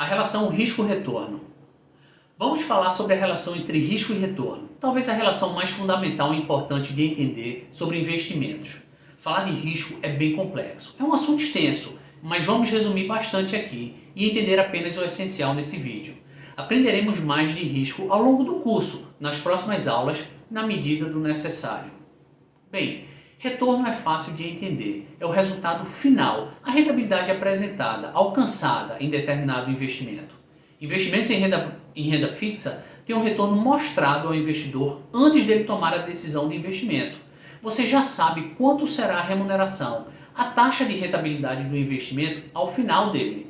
relação risco-retorno. Vamos falar sobre a relação entre risco e retorno. Talvez a relação mais fundamental e importante de entender sobre investimentos. Falar de risco é bem complexo. É um assunto extenso, mas vamos resumir bastante aqui e entender apenas o essencial nesse vídeo. Aprenderemos mais de risco ao longo do curso, nas próximas aulas, na medida do necessário. Bem, retorno é fácil de entender. É o resultado final, a rentabilidade apresentada, alcançada em determinado investimento. Investimentos em renda fixa têm um retorno mostrado ao investidor antes dele tomar a decisão de investimento. Você já sabe quanto será a remuneração, a taxa de rentabilidade do investimento ao final dele.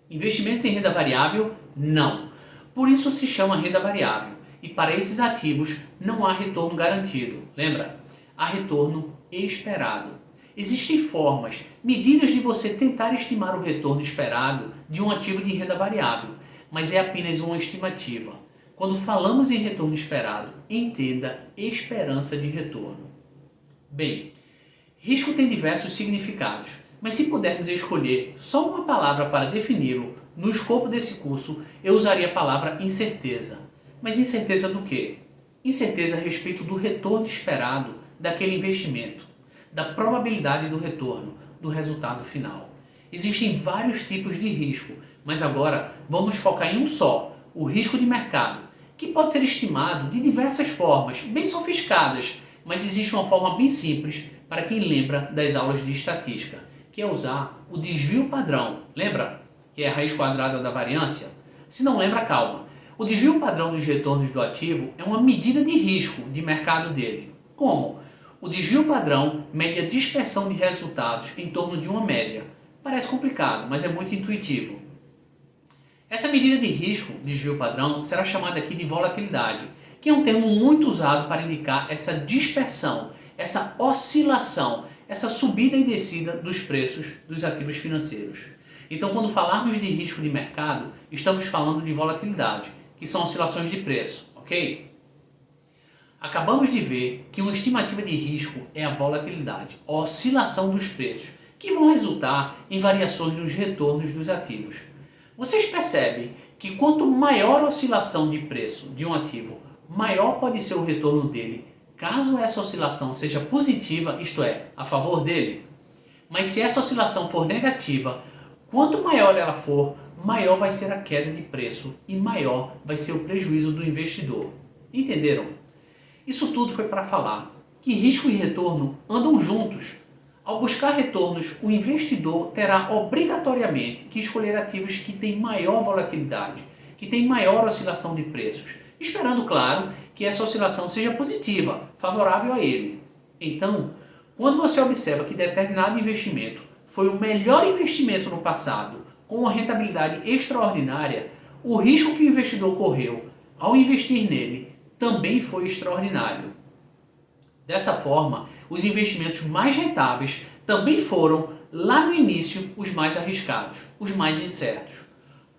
Investimentos em renda variável, não. Por isso se chama renda variável. E para esses ativos não há retorno garantido. Lembra? Há retorno esperado. Existem formas, medidas de você tentar estimar o retorno esperado de um ativo de renda variável, mas é apenas uma estimativa. Quando falamos em retorno esperado, entenda esperança de retorno. Bem, risco tem diversos significados, mas se pudermos escolher só uma palavra para defini-lo, no escopo desse curso eu usaria a palavra incerteza. Mas incerteza do quê? Incerteza a respeito do retorno esperado daquele investimento, da probabilidade do retorno, do resultado final. Existem vários tipos de risco, mas agora vamos focar em um só, o risco de mercado, que pode ser estimado de diversas formas, bem sofisticadas, mas existe uma forma bem simples para quem lembra das aulas de estatística, que é usar o desvio padrão. Lembra? Que é a raiz quadrada da variância? Se não lembra, calma. O desvio padrão dos retornos do ativo é uma medida de risco de mercado dele. Como? O desvio padrão mede a dispersão de resultados em torno de uma média. Parece complicado, mas é muito intuitivo. Essa medida de risco, desvio padrão, será chamada aqui de volatilidade, que é um termo muito usado para indicar essa dispersão, essa oscilação, essa subida e descida dos preços dos ativos financeiros. Então, quando falarmos de risco de mercado, estamos falando de volatilidade, que são oscilações de preço, ok? Acabamos de ver que uma estimativa de risco é a volatilidade, a oscilação dos preços, que vão resultar em variações nos retornos dos ativos. Vocês percebem que quanto maior a oscilação de preço de um ativo, maior pode ser o retorno dele, caso essa oscilação seja positiva, isto é, a favor dele. Mas se essa oscilação for negativa, quanto maior ela for, maior vai ser a queda de preço e maior vai ser o prejuízo do investidor. Entenderam? Isso tudo foi para falar que risco e retorno andam juntos. Ao buscar retornos, o investidor terá obrigatoriamente que escolher ativos que têm maior volatilidade, que têm maior oscilação de preços, esperando, claro, que essa oscilação seja positiva, favorável a ele. Então, quando você observa que determinado investimento foi o melhor investimento no passado, com uma rentabilidade extraordinária, o risco que o investidor correu ao investir nele também foi extraordinário. Dessa forma, os investimentos mais rentáveis também foram, lá no início, os mais arriscados, os mais incertos.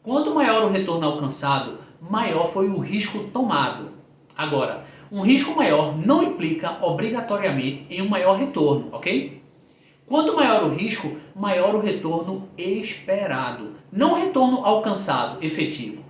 Quanto maior o retorno alcançado, maior foi o risco tomado. Agora, um risco maior não implica obrigatoriamente em um maior retorno, ok? Quanto maior o risco, maior o retorno esperado, não o retorno alcançado, efetivo.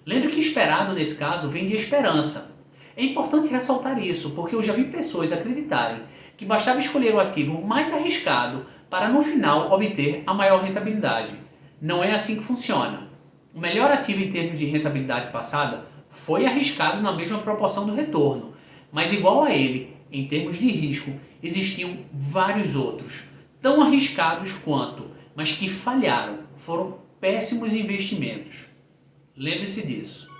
Lembre que esperado, nesse caso, vem de esperança. É importante ressaltar isso, porque eu já vi pessoas acreditarem que bastava escolher o ativo mais arriscado para no final obter a maior rentabilidade. Não é assim que funciona. O melhor ativo em termos de rentabilidade passada foi arriscado na mesma proporção do retorno, mas igual a ele, em termos de risco, existiam vários outros, tão arriscados quanto, mas que falharam, foram péssimos investimentos. Lembre-se disso.